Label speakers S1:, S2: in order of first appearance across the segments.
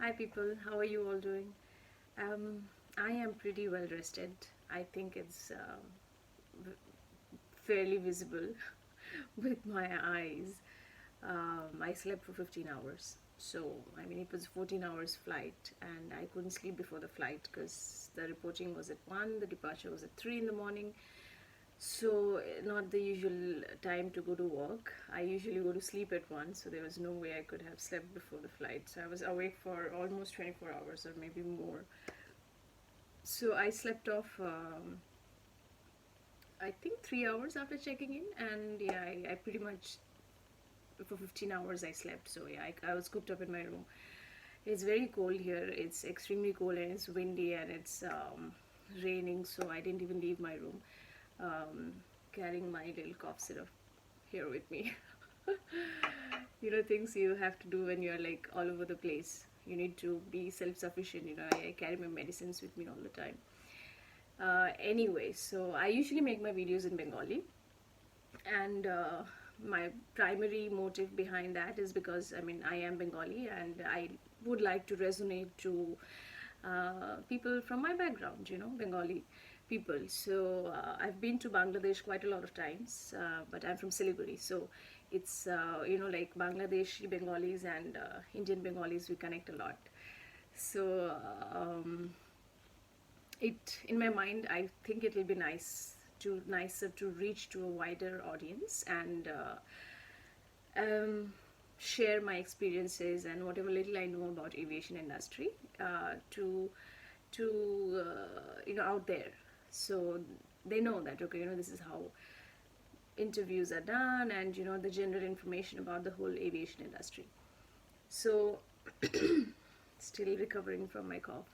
S1: Hi people, how are you all doing? I am pretty well rested. I think it's fairly visible with my eyes. I slept for 15 hours. So, I mean, it was 14 hours flight, and I couldn't sleep before the flight because the reporting was at 1, the departure was at 3 in the morning. So, not the usual time to go to work. I usually go to sleep at 1, so there was no way I could have slept before the flight. So, I was awake for almost 24 hours or maybe more. So, I slept off, I think 3 hours after checking in, and yeah, I pretty much for 15 hours I slept. So, yeah, I was cooped up in my room. It's very cold here, it's extremely cold, and it's windy, and it's raining, so I didn't even leave my room. Um, Carrying my little cough syrup here with me. Things you have to do when you're like all over the place. You need to be self sufficient. I carry my medicines with me all the time. Anyway, so I usually make my videos in Bengali, and my primary motive behind that is because, I mean, I am Bengali, and I would like to resonate to people from my background, Bengali people. So I've been to Bangladesh quite a lot of times, but I'm from Siliguri, so it's like Bangladeshi Bengalis and Indian Bengalis, we connect a lot. So it in my mind, I think it'll be nicer to reach to a wider audience, and share my experiences and whatever little I know about aviation industry, to out there, so they know that, okay, this is how interviews are done, and the general information about the whole aviation industry. So still recovering from my cough.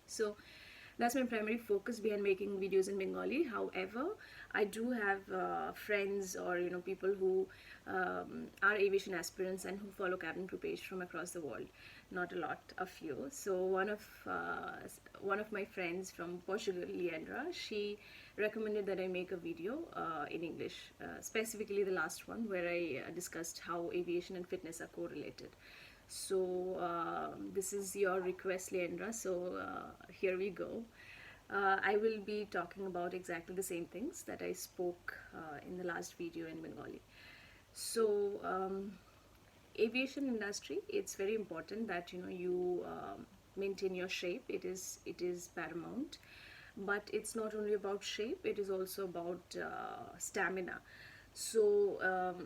S1: So that's my primary focus behind making videos in Bengali. However, I do have friends, or people who are aviation aspirants and who follow cabin crew page from across the world. Not a lot, a few. So one of my friends from Portugal, Leandra, she recommended that I make a video in English, specifically the last one where I discussed how aviation and fitness are correlated. So this is your request, Leandra. So here we go. I will be talking about exactly the same things that I spoke in the last video in Bengali. So aviation industry, it's very important that you maintain your shape. It is paramount, but it's not only about shape. It is also about stamina. So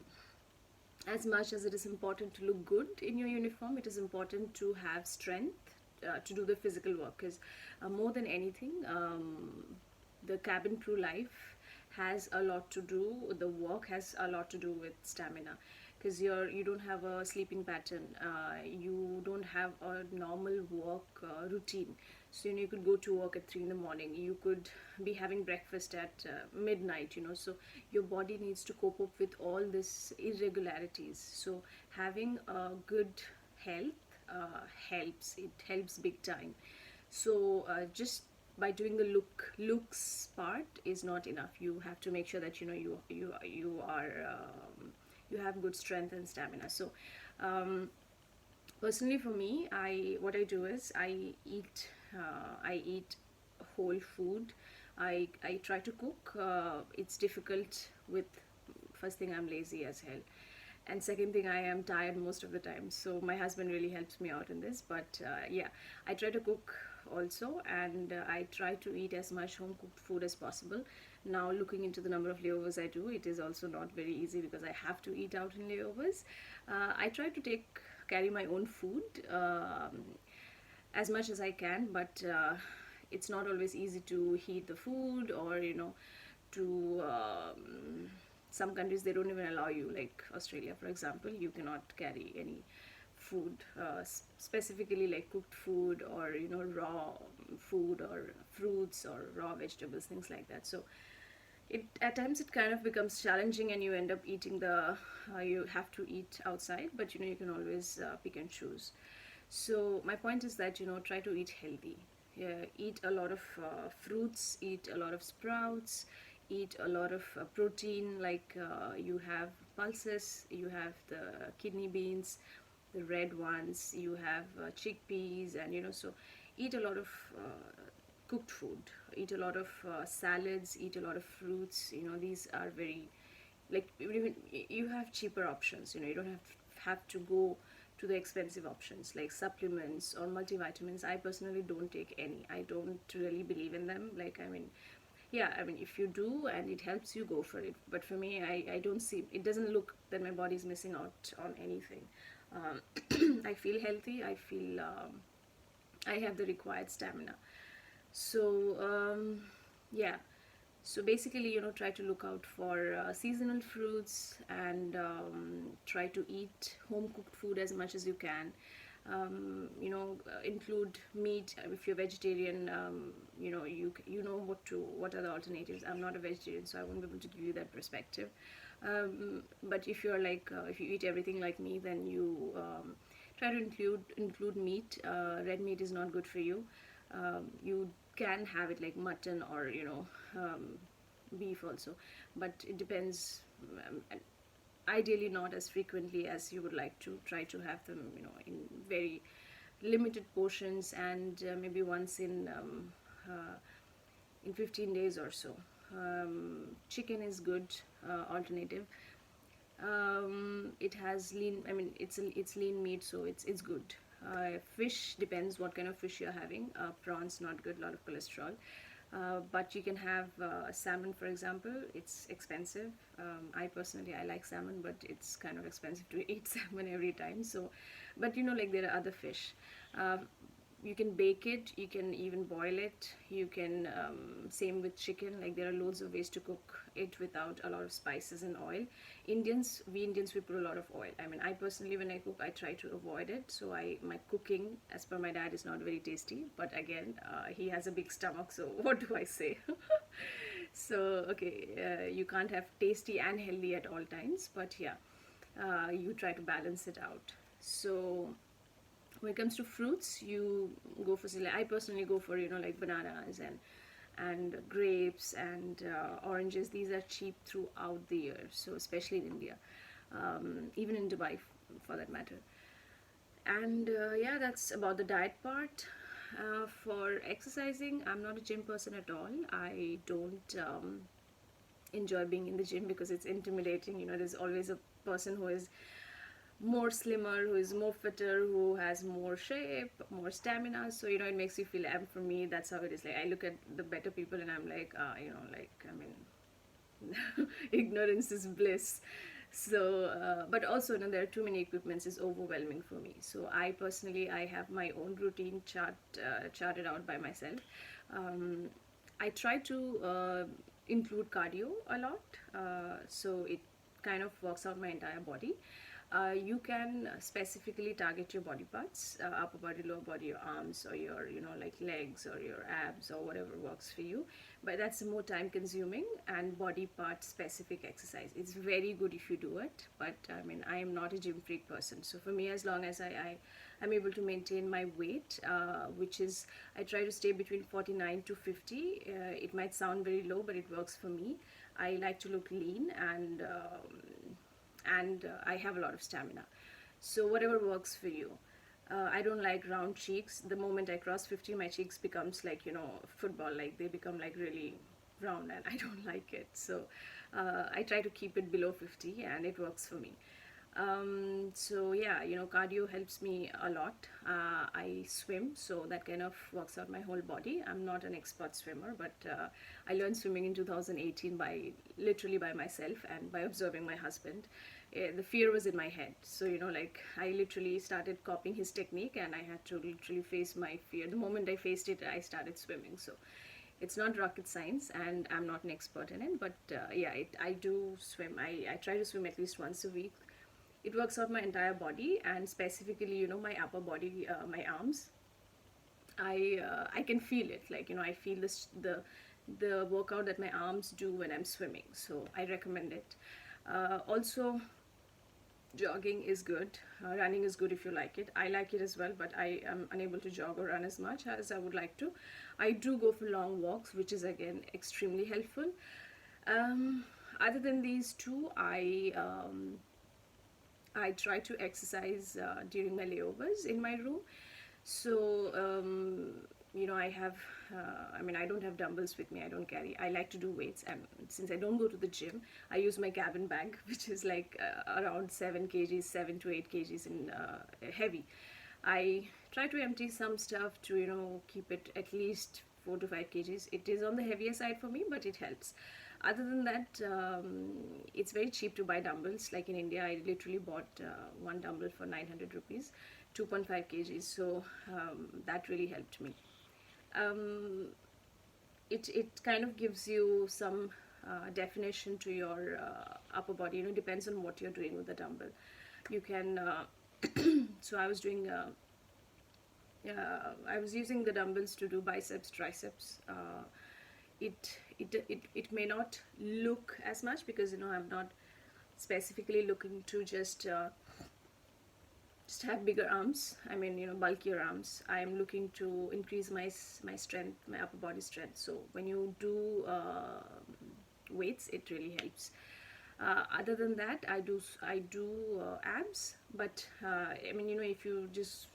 S1: as much as it is important to look good in your uniform, it is important to have strength to do the physical work, because more than anything, the cabin crew life has a lot to do, the work has a lot to do with stamina, because you don't have a sleeping pattern, you don't have a normal work routine. So you could go to work at 3 in the morning, you could be having breakfast at midnight, so your body needs to cope up with all this irregularities. So having a good health helps big time. So just by doing the looks part is not enough. You have to make sure that you are you have good strength and stamina. So personally for me, what I do is I eat whole food. I try to cook. It's difficult with, first thing, I'm lazy as hell, and second thing, I am tired most of the time. So my husband really helps me out in this. But yeah, I try to cook also, and I try to eat as much home cooked food as possible. Now, looking into the number of layovers I do, it is also not very easy because I have to eat out in layovers. I try to carry my own food as much as I can, but it's not always easy to heat the food, or to some countries they don't even allow you, like Australia for example. You cannot carry any food, specifically like cooked food, or raw food, or fruits, or raw vegetables, things like that. So it at times it kind of becomes challenging, and you end up eating you have to eat outside, but you can always pick and choose. So my point is that try to eat healthy. Yeah, eat a lot of fruits, eat a lot of sprouts, eat a lot of protein, like you have pulses, you have the kidney beans, the red ones, you have chickpeas, and so eat a lot of cooked food, eat a lot of salads, eat a lot of fruits. These are very, like, even you have cheaper options. You don't have to go to the expensive options like supplements or multivitamins. I personally don't take any. I don't really believe in them. Like, I mean, yeah, I mean, if you do and it helps you, go for it. But for me, I don't see, it doesn't look that my body's missing out on anything. I feel healthy. I feel I have the required stamina. So yeah, so basically, try to look out for seasonal fruits, and try to eat home cooked food as much as you can. Include meat. If you're vegetarian, you know what are the alternatives. I'm not a vegetarian, so I won't be able to give you that perspective. But if you're like, if you eat everything like me, then you try to include meat. Red meat is not good for you. You can have it like mutton or beef also, but it depends. Ideally not as frequently as you would like to. Try to have them in very limited portions, and maybe once in 15 days or so. Chicken is good alternative. It has lean, I mean, it's lean meat, so it's good. Fish depends what kind of fish you're having. Prawns not good, lot of cholesterol. But you can have salmon, for example. It's expensive. I personally, I like salmon, but it's kind of expensive to eat salmon every time. So, but like, there are other fish. uh, you can bake it, you can even boil it, you can same with chicken. Like, there are loads of ways to cook it without a lot of spices and oil. We Indians, we put a lot of oil. I mean, I personally, when I cook, I try to avoid it. So my cooking, as per my dad, is not very tasty, but again, he has a big stomach, so what do I say? So okay, you can't have tasty and healthy at all times, but yeah, you try to balance it out. So when it comes to fruits, you go for, I personally go for like bananas and grapes and oranges. These are cheap throughout the year, so especially in India, even in Dubai, for that matter. And yeah, that's about the diet part. For exercising, I'm not a gym person at all. I don't enjoy being in the gym because it's intimidating. There's always a person who is more slimmer, who is more fitter, who has more shape, more stamina. So it makes you feel, and for me, that's how it is. Like, I look at the better people and I'm like, like, I mean, ignorance is bliss. So but also, there are too many equipments is overwhelming for me. So I personally, I have my own routine charted out by myself. I try to include cardio a lot, so it kind of works out my entire body. You can specifically target your body parts, upper body, lower body, your arms, or your like legs or your abs, or whatever works for you. But that's more time consuming and body part specific exercise. It's very good if you do it, but I mean, I am not a gym freak person. So for me, as long as I'm able to maintain my weight, which is, I try to stay between 49 to 50. It might sound very low, but it works for me. I like to look lean, and I have a lot of stamina. So whatever works for you. I don't like round cheeks. The moment I cross 50, my cheeks becomes like, football. Like, they become like really round, and I don't like it. So I try to keep it below 50, and it works for me. So yeah, cardio helps me a lot. I swim, so that kind of works out my whole body. I'm not an expert swimmer, but I learned swimming in 2018 by literally by myself and by observing my husband. The fear was in my head, so like, I literally started copying his technique, and I had to literally face my fear. The moment I faced it, I started swimming. So it's not rocket science, and I'm not an expert in it, but yeah, I do swim. I try to swim at least once a week. It works out my entire body, and specifically, my upper body, my arms. I can feel it. Like, I feel the workout that my arms do when I'm swimming. So I recommend it. Also, jogging is good. Running is good if you like it. I like it as well, but I am unable to jog or run as much as I would like to. I do go for long walks, which is again extremely helpful. Other than these two, I try to exercise during my layovers in my room. So I have I don't have dumbbells with me. I don't carry. I like to do weights, and since I don't go to the gym, I use my cabin bag, which is like around 7 kgs, 7 to 8 kgs in heavy. I try to empty some stuff to keep it at least 4 to 5 kgs. It is on the heavier side for me, but it helps. Other than that, it's very cheap to buy dumbbells. Like in India, I literally bought one dumbbell for 900 rupees, 2.5 kgs. So that really helped me. It kind of gives you some definition to your upper body. Depends on what you're doing with the dumbbell. You can so I was doing I was using the dumbbells to do biceps, triceps. It may not look as much because I'm not specifically looking to just have bigger arms. Bulkier arms. I am looking to increase my strength, my upper body strength. So when you do weights, it really helps. Other than that, I do abs, but if you just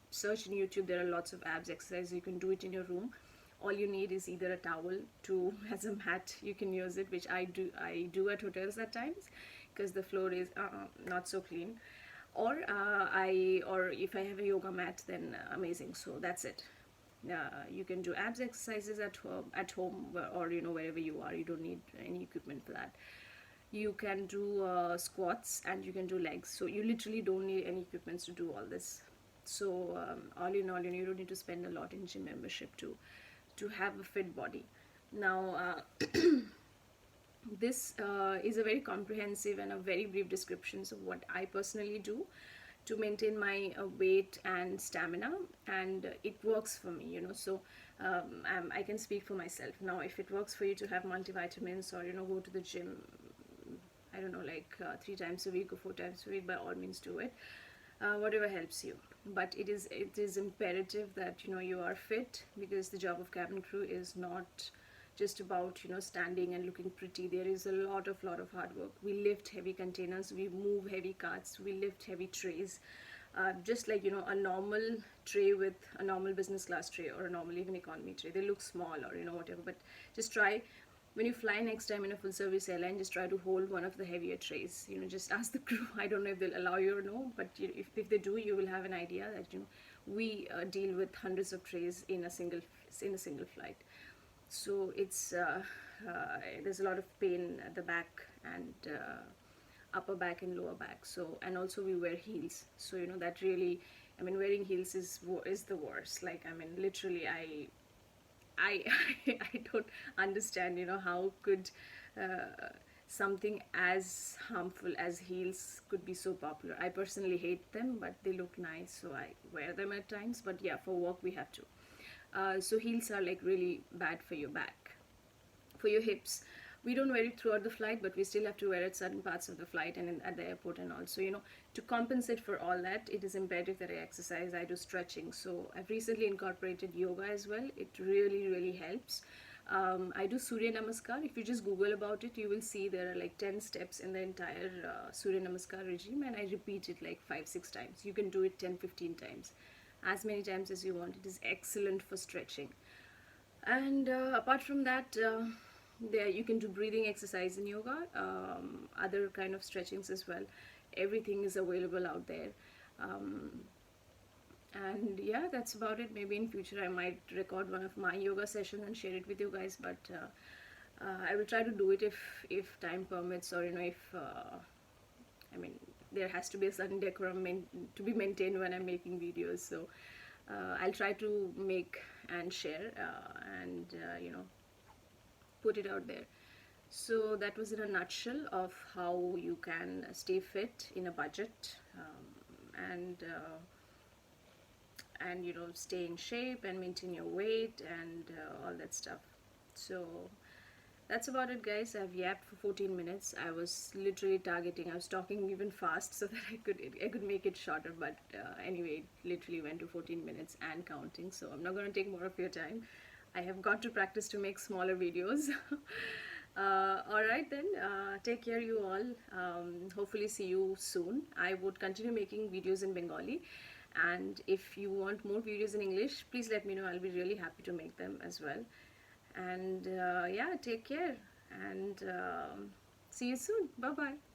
S1: search in YouTube, there are lots of abs exercises. You can do it in your room. All you need is either a towel to as a mat. You can use it, which I do at hotels at times because the floor is not so clean. Or if I have a yoga mat, then amazing. So that's it. You can do abs exercises at home or wherever you are. You don't need any equipment for that. You can do squats and you can do legs. So you literally don't need any equipment to do all this. So all in all, you don't need to spend a lot in gym membership to have a fit body. Now this is a very comprehensive and a very brief descriptions of what I personally do to maintain my weight and stamina, and it works for me. So I can speak for myself. Now if it works for you to have multivitamins or go to the gym, I don't know, like 3 times a week or 4 times a week, by all means do it. Whatever helps you. But it is imperative that you are fit, because the job of cabin crew is not just about standing and looking pretty. There is a lot of hard work. We lift heavy containers, we move heavy carts, we lift heavy trays. Just like a normal tray with a normal business class tray or a normal even economy tray, they look small or whatever, but just try when you fly next time in a full service airline, just try to hold one of the heavier trays. Just ask the crew. I don't know if they'll allow you or no, but if they do, you will have an idea that we deal with hundreds of trays in a single flight. So it's there's a lot of pain at the back and upper back and lower back. So, and also we wear heels. So that really, wearing heels is the worst. Like literally I don't understand how could something as harmful as heels could be so popular. I personally hate them, but they look nice, so I wear them at times. But yeah, for work we have to. So heels are like really bad for your back. For your hips, we don't wear it throughout the flight, but we still have to wear it certain parts of the flight and at the airport. And also to compensate for all that, it is imperative that I exercise. I do stretching. So I've recently incorporated yoga as well. It really helps. I do Surya Namaskar. If you just Google about it, you will see there are like 10 steps in the entire Surya Namaskar regime, and I repeat it like 5-6 times. You can do it 10-15 times, as many times as you want. It is excellent for stretching. And apart from that, there you can do breathing exercise in yoga, other kind of stretchings as well. Everything is available out there. And yeah, that's about it. Maybe in future I might record one of my yoga sessions and share it with you guys, but I will try to do it if time permits, or if there has to be a certain decorum to be maintained when I'm making videos. So I'll try to make and share and put it out there. So that was in a nutshell of how you can stay fit in a budget, and stay in shape and maintain your weight and all that stuff. So that's about it, guys. I've yapped for 14 minutes. I was literally targeting, I was talking even fast so that I could make it shorter, but anyway, it literally went to 14 minutes and counting. So I'm not going to take more of your time. I have got to practice to make smaller videos. All right then. Take care, you all. Hopefully, see you soon. I would continue making videos in Bengali, and if you want more videos in English, please let me know. I'll be really happy to make them as well. And yeah, take care and see you soon. Bye bye.